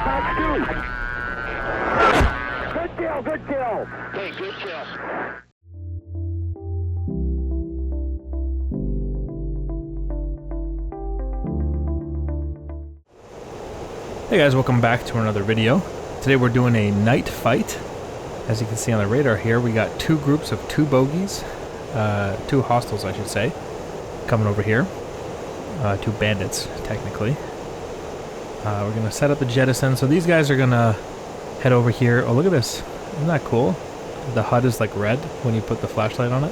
Good kill, good kill. Hey, good kill. Hey guys, welcome back to another video. Today we're doing a night fight. As you can see on the radar here, we got two groups of two bogies, two hostiles I should say, coming over here. Two bandits, technically. We're going to set up the jettison. So these guys are going to head over here. Oh, look at this. Isn't that cool? The HUD is like red when you put the flashlight on it.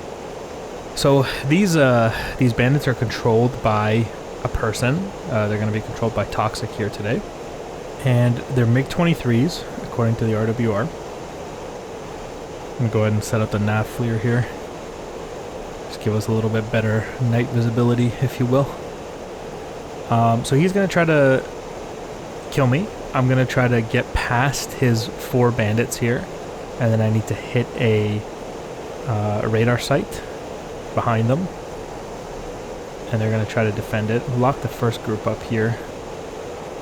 So these bandits are controlled by a person. They're going to be controlled by Toxic here today. And they're Mig-23s, according to the RWR. I'm going to go ahead and set up the nav FLIR here. Just give us a little bit better night visibility, if you will. So he's going to try to kill me. I'm going to try to get past his 4 bandits here. And then I need to hit a radar site behind them. And they're going to try to defend it. Lock the first group up here.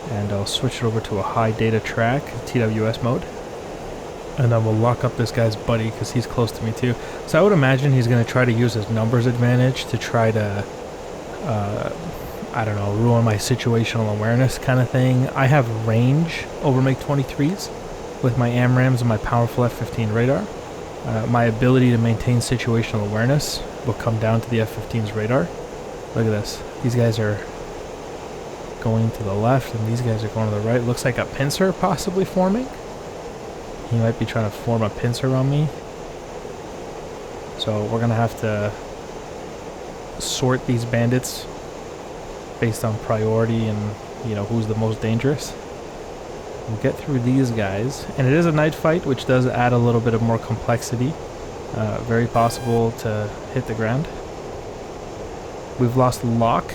And I'll switch it over to a high data track, TWS mode. And then we'll lock up this guy's buddy because he's close to me too. So I would imagine he's going to try to use his numbers advantage to try to, I don't know, ruin my situational awareness kind of thing. I have range over Mig-23s with my AMRAMs and my powerful F-15 radar. My ability to maintain situational awareness will come down to the F-15's radar. Look at this. These guys are going to the left and these guys are going to the right. Looks like a pincer possibly forming. He might be trying to form a pincer on me. So we're going to have to sort these bandits based on priority and, you know, who's the most dangerous. We'll get through these guys. And it is a night fight, which does add a little bit of more complexity. Very possible to hit the ground. We've lost lock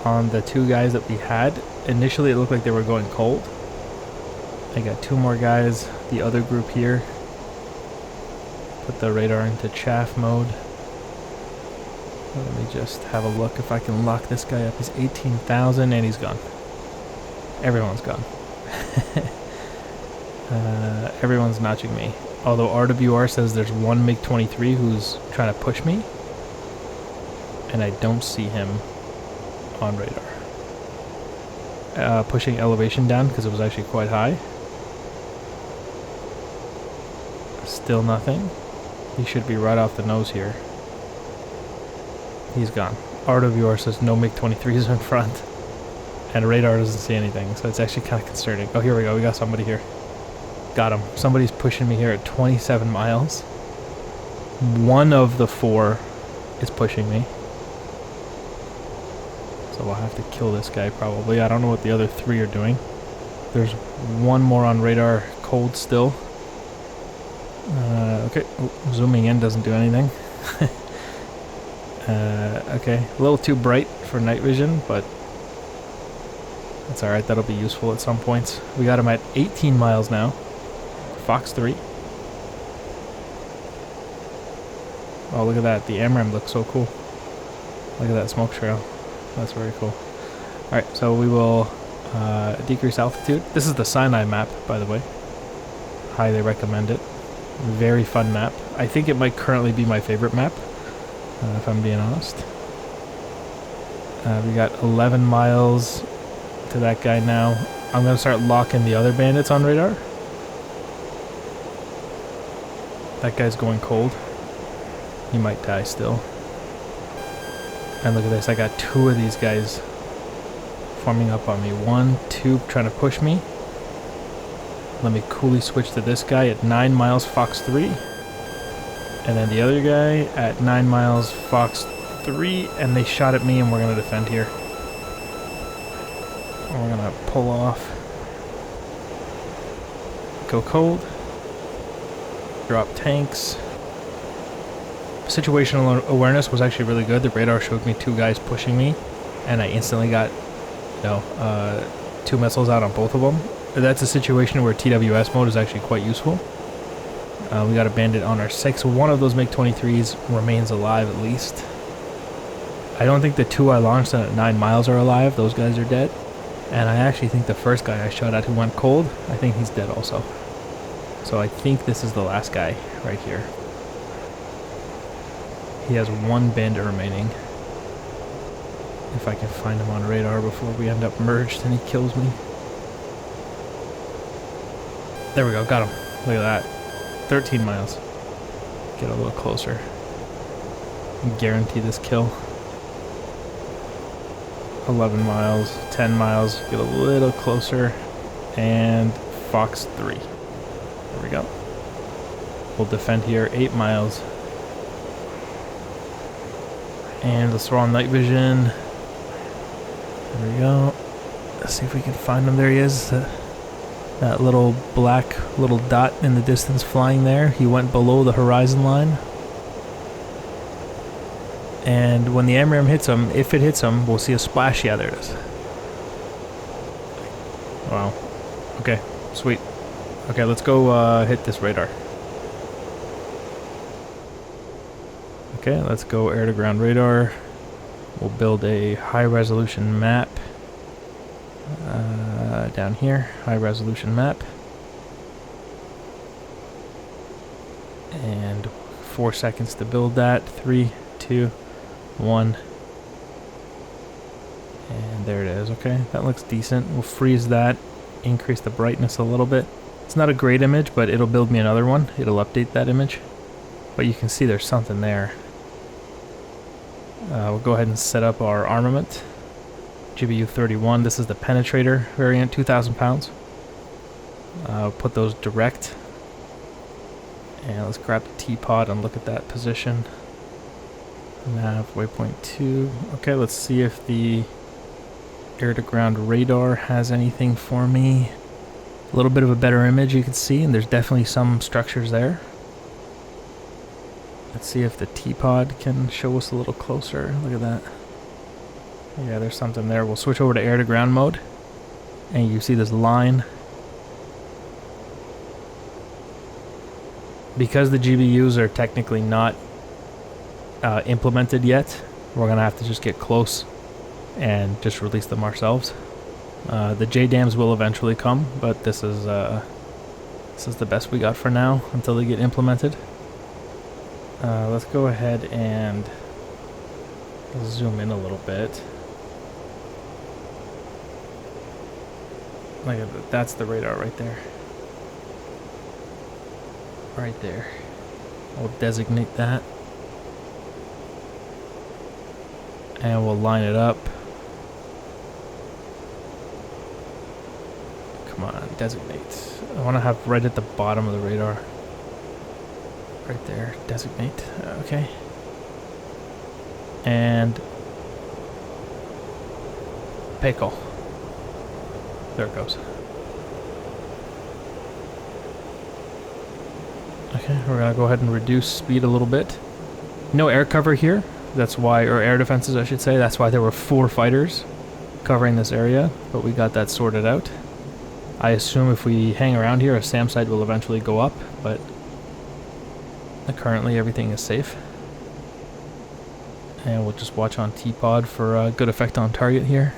on the 2 guys that we had. Initially it looked like they were going cold. I got 2 more guys, the other group here. Put the radar into chaff mode. Let me just have a look if I can lock this guy up. He's 18,000 and he's gone. Everyone's gone. Everyone's notching me. Although RWR says there's 1 Mig-23 who's trying to push me. And I don't see him on radar. Pushing elevation down because it was actually quite high. Still nothing. He should be right off the nose here. He's gone. RWR says no Mig-23s in front. And radar doesn't see anything, so it's actually kind of concerning. Oh, here we go. We got somebody here. Got him. Somebody's pushing me here at 27 miles. 1 of the 4 is pushing me. So we'll have to kill this guy probably. I don't know what the other 3 are doing. There's 1 more on radar, cold still. Okay, zooming in doesn't do anything. Okay, a little too bright for night vision, but that's alright, that'll be useful at some points. We got him at 18 miles now. Fox 3. Oh, look at that, the AMRAM looks so cool. Look at that smoke trail. That's very cool. Alright, so we will decrease altitude. This is the Sinai map, by the way. Highly recommend it. Very fun map. I think it might currently be my favorite map, if I'm being honest. We got 11 miles to that guy now. I'm going to start locking the other bandits on radar. That guy's going cold. He might die still. And look at this, I got 2 of these guys forming up on me. 1, 2, trying to push me. Let me coolly switch to this guy at 9 miles, Fox 3. And then the other guy at 9 miles, Fox 3. And they shot at me and we're going to defend here. And we're going to pull off. Go cold. Drop tanks. Situational awareness was actually really good. The radar showed me 2 guys pushing me, and I instantly got, you know, 2 missiles out on both of them. That's a situation where TWS mode is actually quite useful. We got a bandit on our 6. 1 of those Mig-23s remains alive at least. I don't think the 2 I launched at 9 miles are alive. Those guys are dead. And I actually think the first guy I shot at who went cold, I think he's dead also. So I think this is the last guy right here. He has one bandit remaining. If I can find him on radar before we end up merged and he kills me. There we go, got him. Look at that. 13 miles. Get a little closer. Guarantee this kill. 11 miles, 10 miles, get a little closer, and Fox 3. There we go. We'll defend here, 8 miles. And let's throw on night vision. There we go. Let's see if we can find him. There he is. That little black little dot in the distance flying there. He went below the horizon line. And when the AMRAAM hits him, if it hits him, we'll see a splash. Yeah, there it is. Wow. Okay, sweet. Okay, let's go hit this radar. Okay, let's go air-to-ground radar. We'll build a high-resolution map. Down here, high-resolution map. And 4 seconds to build that. 3, 2, 1. And there it is. Okay, that looks decent. We'll freeze that, increase the brightness a little bit. It's not a great image, but it'll build me another one. It'll update that image. But you can see there's something there. We'll go ahead and set up our armament. GBU 31. This is the penetrator variant, 2,000 pounds. Put those direct. And let's grab the T-pod and look at that position. Nav waypoint 2. Okay, let's see if the air-to-ground radar has anything for me. A little bit of a better image you can see, and there's definitely some structures there. Let's see if the T-pod can show us a little closer. Look at that. Yeah, there's something there. We'll switch over to air-to-ground mode, and you see this line. Because the GBUs are technically not implemented yet, we're gonna have to just get close and just release them ourselves. The JDAMs will eventually come, but this is the best we got for now until they get implemented. Let's go ahead and zoom in a little bit. Look at that. That's the radar right there. Right there. We'll designate that. And we'll line it up. Come on, designate. I want to have right at the bottom of the radar. Right there, designate. Okay. And pickle. There it goes. Okay, we're gonna go ahead and reduce speed a little bit. No air cover here. That's why, or air defenses I should say. That's why there were 4 fighters covering this area, but we got that sorted out. I assume if we hang around here, a SAM site will eventually go up, but currently everything is safe. And we'll just watch on T-pod for a good effect on target here.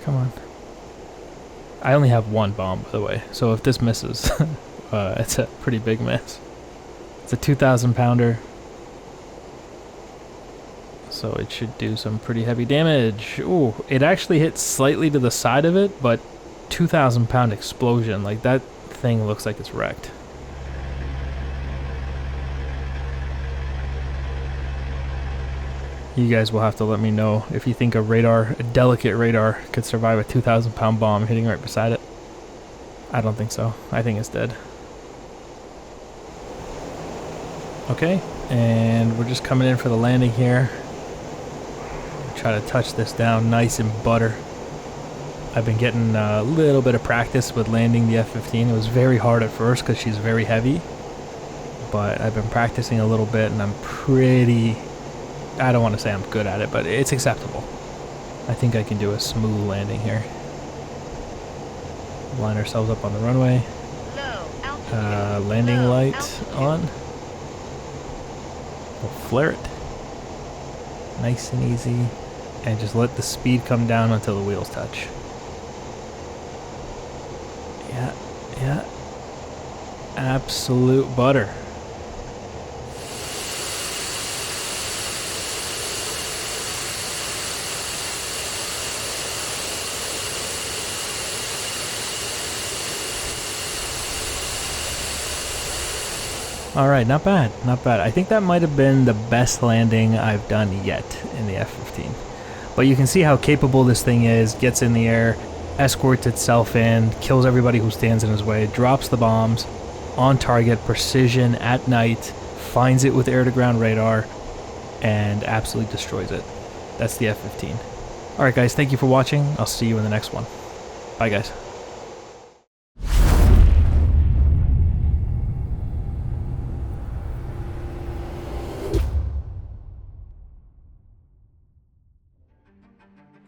Come on. I only have 1 bomb, by the way, so if this misses, it's a pretty big miss. It's a 2,000 pounder, so it should do some pretty heavy damage. Ooh, it actually hit slightly to the side of it, but 2,000 pound explosion, like that thing looks like it's wrecked. You guys will have to let me know if you think a delicate radar could survive a 2,000 pound bomb hitting right beside it. I don't think so. I think it's dead. Okay, and we're just coming in for the landing here. Try to touch this down nice and butter. I've been getting a little bit of practice with landing the F-15. It was very hard at first because she's very heavy, but I've been practicing a little bit and I'm pretty... I don't want to say I'm good at it, but it's acceptable. I think I can do a smooth landing here. Line ourselves up on the runway. Landing light on. We'll flare it. Nice and easy. and just let the speed come down until the wheels touch. Yeah, yeah. Absolute butter. Alright, not bad, not bad. I think that might have been the best landing I've done yet in the F-15. But you can see how capable this thing is, gets in the air, escorts itself in, kills everybody who stands in his way, drops the bombs, on target, precision, at night, finds it with air-to-ground radar, and absolutely destroys it. That's the F-15. Alright guys, thank you for watching. I'll see you in the next one. Bye guys.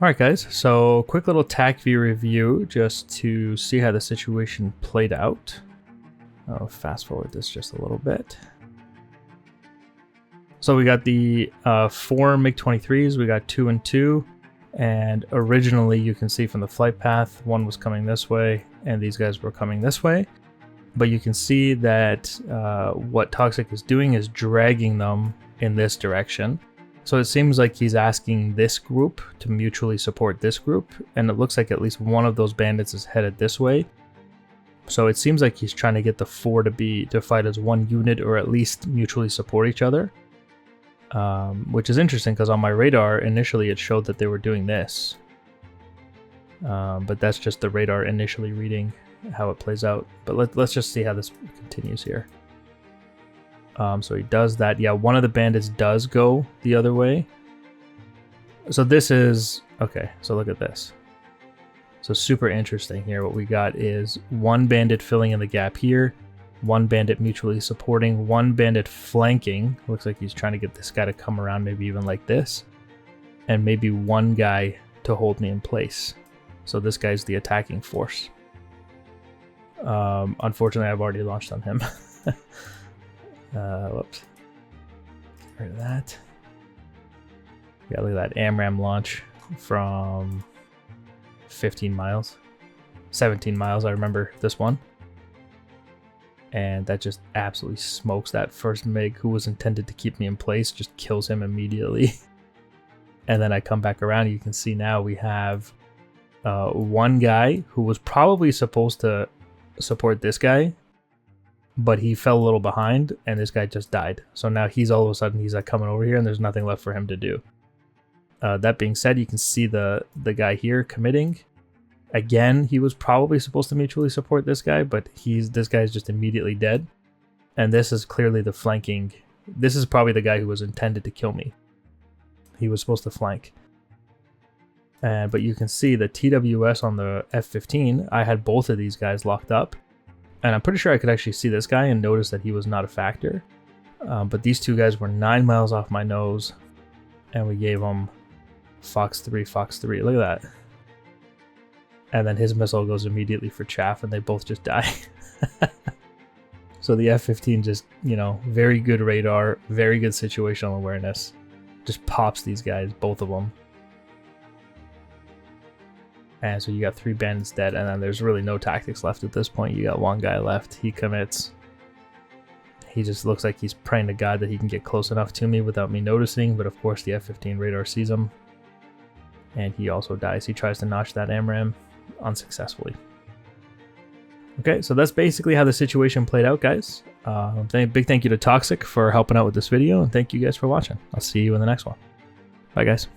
Alright guys, so quick little TAC view review just to see how the situation played out. I'll fast forward this just a little bit. So we got the 4 Mig-23s, we got 2 and 2, and originally you can see from the flight path, one was coming this way and these guys were coming this way. But you can see that what Toxic is doing is dragging them in this direction. So it seems like he's asking this group to mutually support this group, and it looks like at least one of those bandits is headed this way. So it seems like he's trying to get the 4 to fight as one unit, or at least mutually support each other. Which is interesting because on my radar initially it showed that they were doing this. But that's just the radar initially reading how it plays out. But let's just see how this continues here. So he does that. Yeah, one of the bandits does go the other way. So this is... okay, so look at this. So super interesting here. What we got is one bandit filling in the gap here, one bandit mutually supporting, one bandit flanking. Looks like he's trying to get this guy to come around, maybe even like this. And maybe one guy to hold me in place. So this guy's the attacking force. Unfortunately, I've already launched on him. Whoops. Get rid of that. Yeah, look at that AMRAM launch from 15 miles. 17 miles, I remember this one. And that just absolutely smokes that first MiG who was intended to keep me in place, just kills him immediately. And then I come back around, you can see now we have one guy who was probably supposed to support this guy, but he fell a little behind and this guy just died. So now he's all of a sudden, he's like coming over here and there's nothing left for him to do. That being said, you can see the guy here committing. Again, he was probably supposed to mutually support this guy, but this guy's just immediately dead. And this is clearly the flanking. This is probably the guy who was intended to kill me. He was supposed to flank. But you can see the TWS on the F-15, I had both of these guys locked up. And I'm pretty sure I could actually see this guy and notice that he was not a factor. But these two guys were 9 miles off my nose. And we gave him Fox 3, Fox 3. Look at that. And then his missile goes immediately for chaff and they both just die. So the F-15 just, you know, very good radar, very good situational awareness. Just pops these guys, both of them. And so you got 3 bandits dead, and then there's really no tactics left at this point. You got one guy left. He commits. He just looks like he's praying to God that he can get close enough to me without me noticing, but of course the F-15 radar sees him. And he also dies. He tries to notch that AMRAM unsuccessfully. Okay, so that's basically how the situation played out, guys. Big thank you to Toxic for helping out with this video, and thank you guys for watching. I'll see you in the next one. Bye, guys.